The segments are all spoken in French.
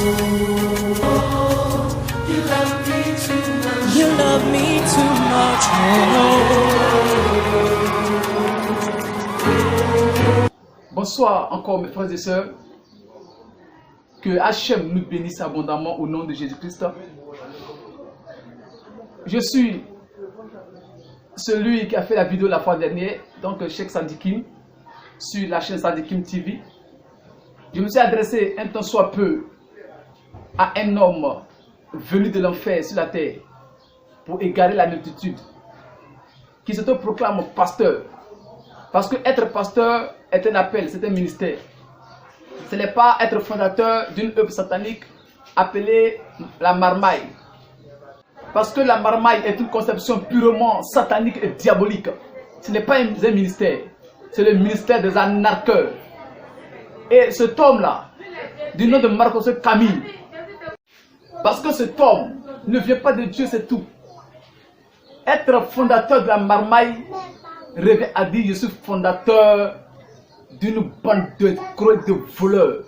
You love me too much. Bonsoir encore mes frères et sœurs. Que Hachem nous bénisse abondamment au nom de Jésus-Christ. Je suis celui qui a fait la vidéo la fois dernière, donc Cheikh Sadikim, sur la chaîne Sadikim TV. Je me suis adressé un temps soit peu à un homme venu de l'enfer sur la terre pour égarer la multitude, qui s'autoproclame pasteur. Parce que être pasteur est un appel, c'est un ministère. Ce n'est pas être fondateur d'une œuvre satanique appelée la marmaille. Parce que la marmaille est une conception purement satanique et diabolique. Ce n'est pas un ministère, c'est le ministère des anarcheurs. Et cet homme-là, du nom de Marcos Camille, parce que cet homme ne vient pas de Dieu, c'est tout. Être fondateur de la marmaille revient à dire je suis fondateur d'une bande de voleurs.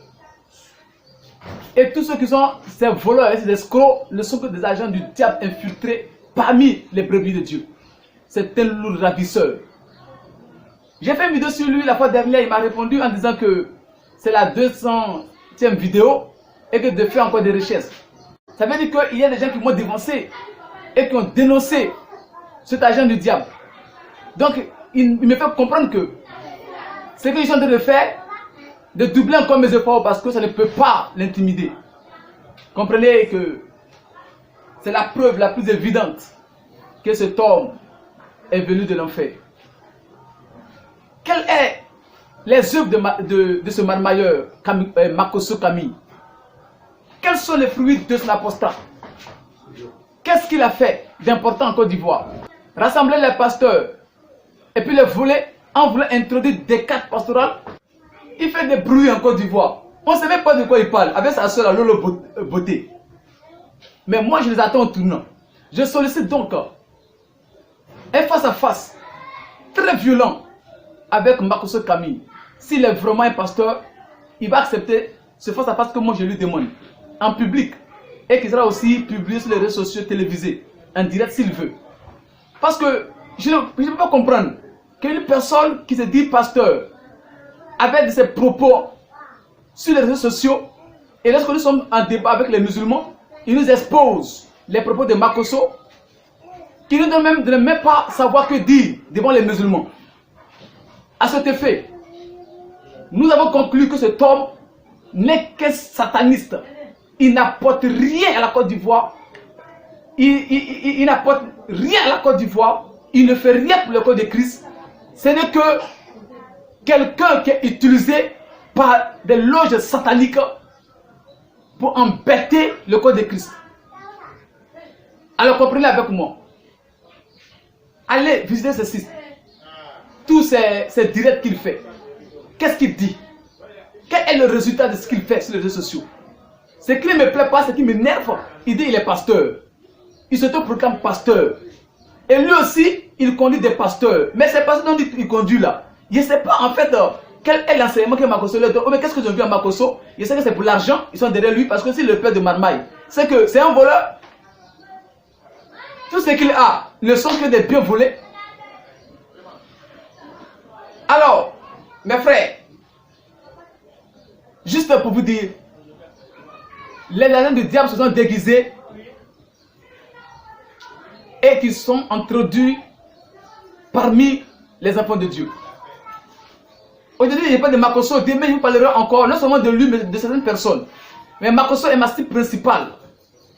Et tous ceux qui sont ces voleurs et ces escrocs ne sont que des agents du diable infiltrés parmi les brebis de Dieu. C'est un lourd ravisseur. J'ai fait une vidéo sur lui la fois dernière, il m'a répondu en disant que c'est la 200e vidéo et que de faire encore des recherches. Ça veut dire qu'il y a des gens qui m'ont dévancé et qui ont dénoncé cet agent du diable. Donc il me fait comprendre que ce qu'ils sont en train de faire, de doubler encore mes efforts parce que ça ne peut pas l'intimider. Comprenez que c'est la preuve la plus évidente que cet homme est venu de l'enfer. Quelles sont les œuvres de ce marmailleur, Makosso Camille? Quels sont les fruits de son apostat? Qu'est-ce qu'il a fait d'important en Côte d'Ivoire? Rassembler les pasteurs et puis les voler en voulant introduire des cartes pastorales. Il fait des bruits en Côte d'Ivoire. On ne sait même pas de quoi il parle avec sa soeur Lolo Beauté. Mais moi je les attends au tournant. Je sollicite donc un face à face très violent avec Makosso Camille. S'il est vraiment un pasteur, il va accepter ce face à face que moi je lui demande en public et qui sera aussi publié sur les réseaux sociaux télévisés en direct s'il veut. Parce que je ne peux pas comprendre qu'une personne qui se dit pasteur avec ses propos sur les réseaux sociaux et lorsque nous sommes en débat avec les musulmans, il nous expose les propos de Makosso qui nous donne même de ne même pas savoir que dire devant les musulmans. À cet effet, nous avons conclu que cet homme n'est qu'un sataniste. Il n'apporte rien à la Côte d'Ivoire. Il n'apporte rien à la Côte d'Ivoire. Il ne fait rien pour le corps de Christ. Ce n'est que quelqu'un qui est utilisé par des loges sataniques pour embêter le corps de Christ. Alors comprenez avec moi. Allez visiter ce site. Tous ces directs qu'il fait. Qu'est-ce qu'il dit? Quel est le résultat de ce qu'il fait sur les réseaux sociaux? Ce qui ne me plaît pas, ce qui m'énerve, il dit il est pasteur. Il se proclame pasteur. Et lui aussi, il conduit des pasteurs. Mais ces pasteurs dont il conduit là, je ne sais pas en fait quel est l'enseignement que Makosso leur donne. Oh, mais qu'est-ce que j'ai vu à Makosso? Je sais que c'est pour l'argent, ils sont derrière lui parce que c'est le père de marmaille. C'est que c'est un voleur. Tout ce qu'il a ne sont que des biens volés. Alors, mes frères, juste pour vous dire, les agents du diable se sont déguisés et qui sont introduits parmi les enfants de Dieu. Aujourd'hui, je parle de Makosso, demain je vous parlerai encore, non seulement de lui, mais de certaines personnes. Mais Makosso est ma cible principale.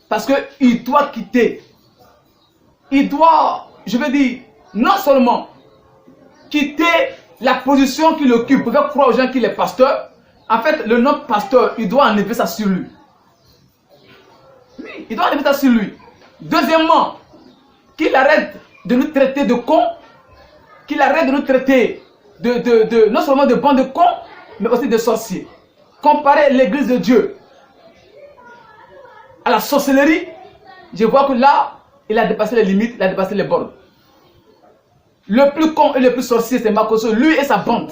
Parce qu'il doit quitter. Il doit, je veux dire, non seulement quitter la position qu'il occupe pour faire croire aux gens qu'il est pasteur. En fait, le nom pasteur, il doit enlever ça sur lui. Il doit enlever ça sur lui. Deuxièmement, qu'il arrête de nous traiter de cons, qu'il arrête de nous traiter non seulement de bandes de cons, mais aussi de sorciers. Comparer l'église de Dieu à la sorcellerie, je vois que là, il a dépassé les limites, il a dépassé les bornes. Le plus con et le plus sorcier, c'est Makosso, lui et sa bande.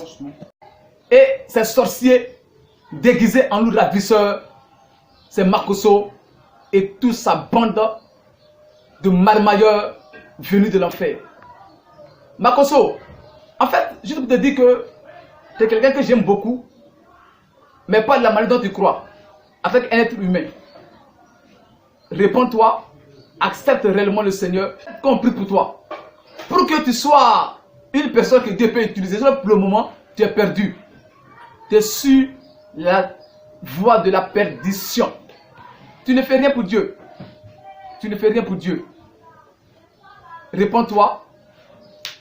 Et ces sorciers déguisés en loups ravisseurs, c'est Makosso et toute sa bande de marmailleurs venus de l'enfer. Makosso, en fait, je te dis que tu es quelqu'un que j'aime beaucoup, mais pas de la manière dont tu crois, avec un être humain. Réponds-toi, accepte réellement le Seigneur, compris pour toi. Pour que tu sois une personne que Dieu peut utiliser. Pour le moment, tu es perdu. Tu es sur la voie de la perdition. Tu ne fais rien pour Dieu. Tu ne fais rien pour Dieu. Réponds-toi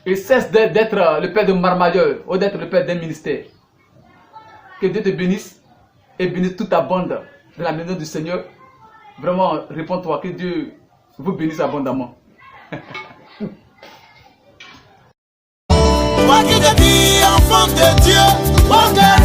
et cesse d'être le père de marmailleur ou d'être le père d'un ministère. Que Dieu te bénisse et bénisse toute ta bande de la maison du Seigneur. Vraiment, réponds-toi, que Dieu vous bénisse abondamment. Moi qui te dis enfant de Dieu, mon cœur